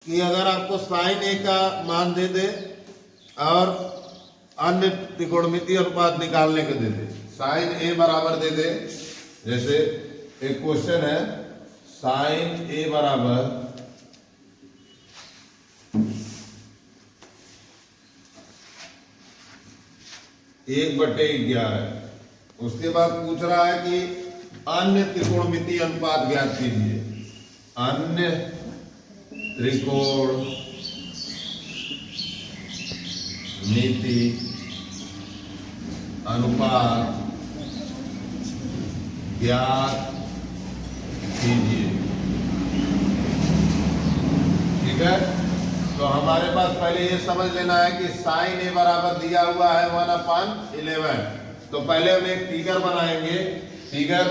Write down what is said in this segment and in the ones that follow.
कि अगर आपको साइन ए का मान दे दे और अन्य त्रिकोणमितीय अनुपात निकालने के दे दे, साइन ए बराबर दे दे, जैसे एक क्वेश्चन है साइन ए बराबर 1/11, उसके बाद पूछ रहा है कि अन्य त्रिकोणमितीय अनुपात ज्ञात कीजिए। अन्य त्रिकोणमिति अनुपात ज्ञात कीजिए। ठीक है, तो हमारे पास पहले ये समझ लेना है कि साइन ए बराबर दिया हुआ है 1/11। तो पहले हम एक फिगर बनाएंगे। फिगर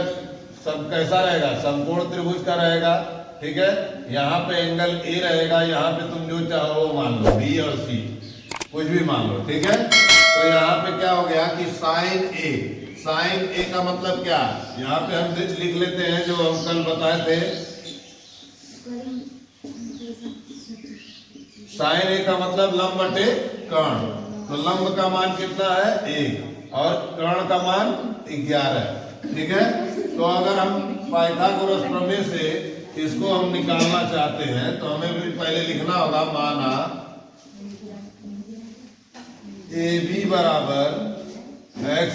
सब कैसा रहेगा? समकोण त्रिभुज का रहेगा। ठीक है, यहाँ पे एंगल ए रहेगा, यहाँ पे तुम जो चाहो वो मान लो, बी और सी कुछ भी मान लो। ठीक है, तो यहाँ पे क्या हो गया कि साइन ए, साइन ए का मतलब क्या? यहाँ पे हम लिख लेते हैं जो हम कल बताए थे। साइन ए का मतलब लंब बटे कर्ण, तो लंब का मान कितना है? 1 और कर्ण का मान 11। ठीक है, तो अगर हम पाइथागोरस प्रमेय से इसको हम निकालना चाहते हैं तो हमें भी पहले लिखना होगा माना ए बी बराबर x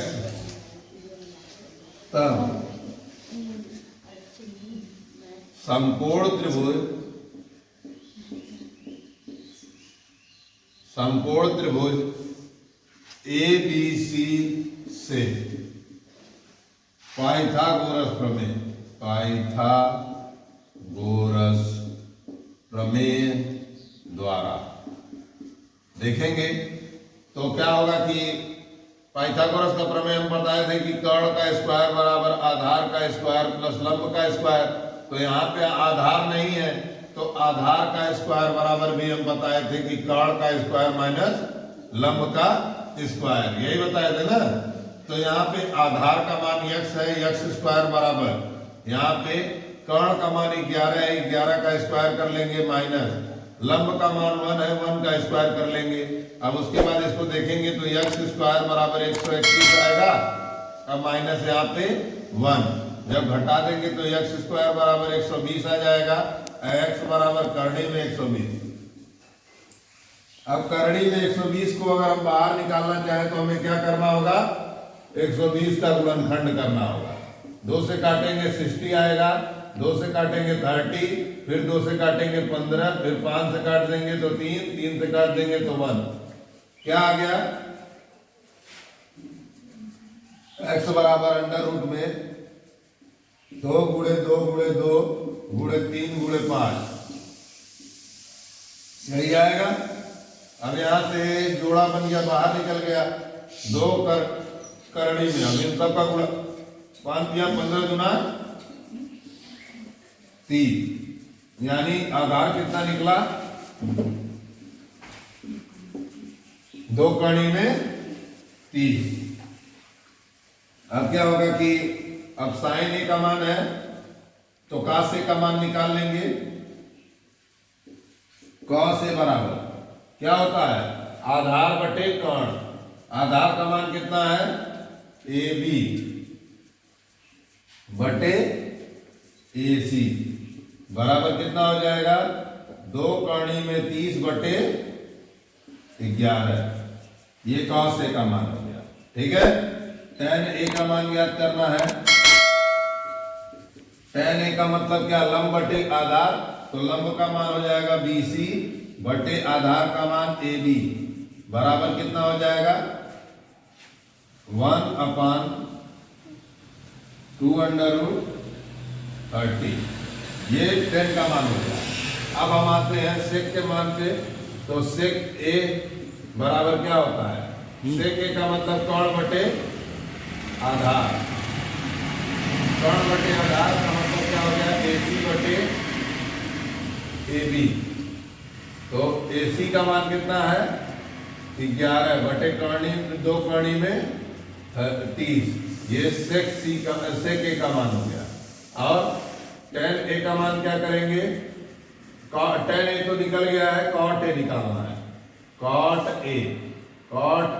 तब समकोण त्रिभुज ए बी सी से पाइथागोरस प्रमेय द्वारा देखेंगे तो क्या होगा कि पाइथागोरस का प्रमेय हम बताए थे कि कर्ण का स्क्वायर बराबर आधार का स्क्वायर प्लस लंब का स्क्वायर। तो यहाँ पे आधार नहीं है तो आधार का स्क्वायर बराबर भी हम बताए थे कि कर्ण का स्क्वायर माइनस लंब का स्क्वायर, यही बताए थे ना। तो यहाँ पे आधार का मान x है, x स्क्वायर बराबर यहाँ पे कर्ण का मान 11 है, 11 का स्क्वायर कर लेंगे माइनस लंब का मान 1 है, 1 का स्क्वायर कर लेंगे। अब उसके बाद इसको देखेंगे तो x स्क्वायर बराबर 121 आएगा, अब माइनस यहाँ पे 1, जब घटा देंगे तो x स्क्वायर बराबर 120 आ जाएगा, x बराबर करणी में 120। अब करणी में 120 को अगर हम बाहर निकालना चाहें तो हमें क्या करना होगा? 120 का गुणनखंड करना होगा। 2 से काटेंगे 60 आएगा, 2 से काटेंगे 30, फिर 2 से काटेंगे 15, फिर 5 से काट देंगे तो 3, 3 से काट देंगे तो 1। क्या आ गया? x बराबर अंडर रूट में 2 गुणे 2 गुणे 2 गुणे 3 गुणे 5, यही आएगा। अब यहां से जोड़ा बन गया, बाहर निकल गया 2 करणी में, अब इन सबका गुणा 5 या 15 गुना 30, यानी आधार कितना निकला? 2 करणी में 30। अब क्या होगा कि अब साइन ए का मान है तो कॉस ए का मान निकाल लेंगे। कॉस ए बराबर क्या होता है? आधार बटे कर्ण। आधार का मान कितना है? ए बी बटे ए सी बराबर कितना हो जाएगा? 2 करणी में 30 बटे 11, ये कॉस ए का मान हो गया। ठीक है, tan ए का मान याद करना है। tan ए का मतलब क्या? लंब बटे आधार, तो लंब का मान हो जाएगा BC बटे आधार का मान AB बराबर कितना हो जाएगा? 1/2 अंडर रूट 30, ये tan का मान हो गया। अब हम आते हैं sec के मान पे, तो sec A बराबर क्या होता है? sec A का मतलब कर्ण बटे आधार, कर्ण बटे आधार का मतलब क्या हो गया? AC बटे AB। तो AC का मान कितना है? 11 बटे करणी 2 करणी में 30, ये sec A का मान हो गया। और tan A का मान क्या करेंगे? tan A तो निकल गया है, cot A निकालना है। cot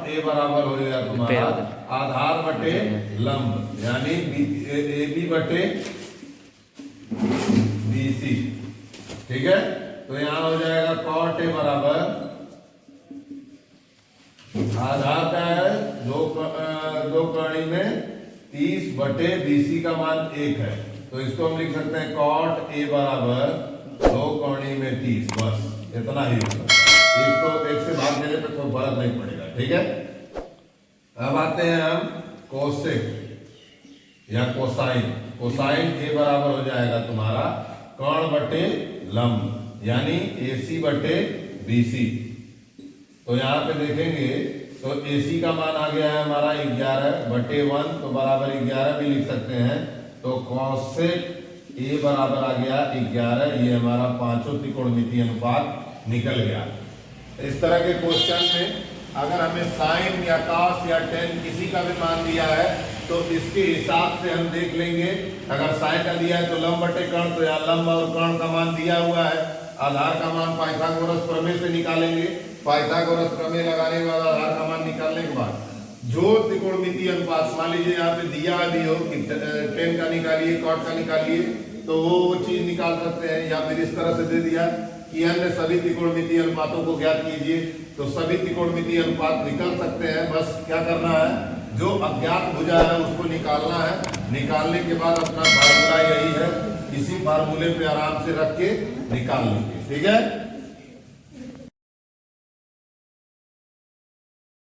A बराबर हो गया तुम्हारा आधार बटे लंब, यानी AB बटे BC। ठीक है, तो यहां हो जाएगा cot A बराबर आधार क्या है, दो कड़ी में 30 बटे BC का मान 1 है, तो इसको हम लिख सकते हैं cot A बराबर 2 कड़ी में 30, बस इतना ही होगा। एक से भाग देने पे कोई फर्क नहीं पड़ेगा। ठीक है, अब आते हैं हम कोसेक या कोसाइन। कोसाइन A बराबर हो जाएगा तुम्हारा कर्ण बटे लंब, यानी AC बटे BC। तो यहाँ पे देखेंगे तो AC का मान आ गया है हमारा 11 बटे 1, तो बराबर 11 भी लिख सकते हैं। तो कोसेक A बराबर आ गया 11, ये हमारा पांचों त्रिकोणमितीय अनुपात निकल गया। इस तरह के क्वेश्चन में अगर हमें साइन या कॉस या टेन किसी का भी मान दिया है तो इसके हिसाब से हम देख लेंगे। अगर साइन का दिया है तो लंब बटे कर्ण, तो यहाँ लंब और कर्ण का मान दिया हुआ है, आधार का मान पाइथागोरस प्रमेय से निकालेंगे। पाइथागोरस प्रमेय लगाने के बाद आधार का मान निकालने के बाद जो त्रिकोणमितीय अनुपात, मान लीजिए यहाँ पे दिया भी हो कि टेन का निकालिए, कॉट का निकालिए, तो वो चीज निकाल सकते हैं। या फिर इस तरह से दे दिया कि अन्य सभी त्रिकोणमितीय अनुपातों को ज्ञात कीजिए, तो सभी त्रिकोणमितीय अनुपात निकल सकते हैं। बस क्या करना है, जो अज्ञात भुजा है उसको निकालना है। निकालने के बाद अपना फार्मूला यही है, इसी फार्मूले पे आराम से रख के निकाल लेंगे। ठीक है।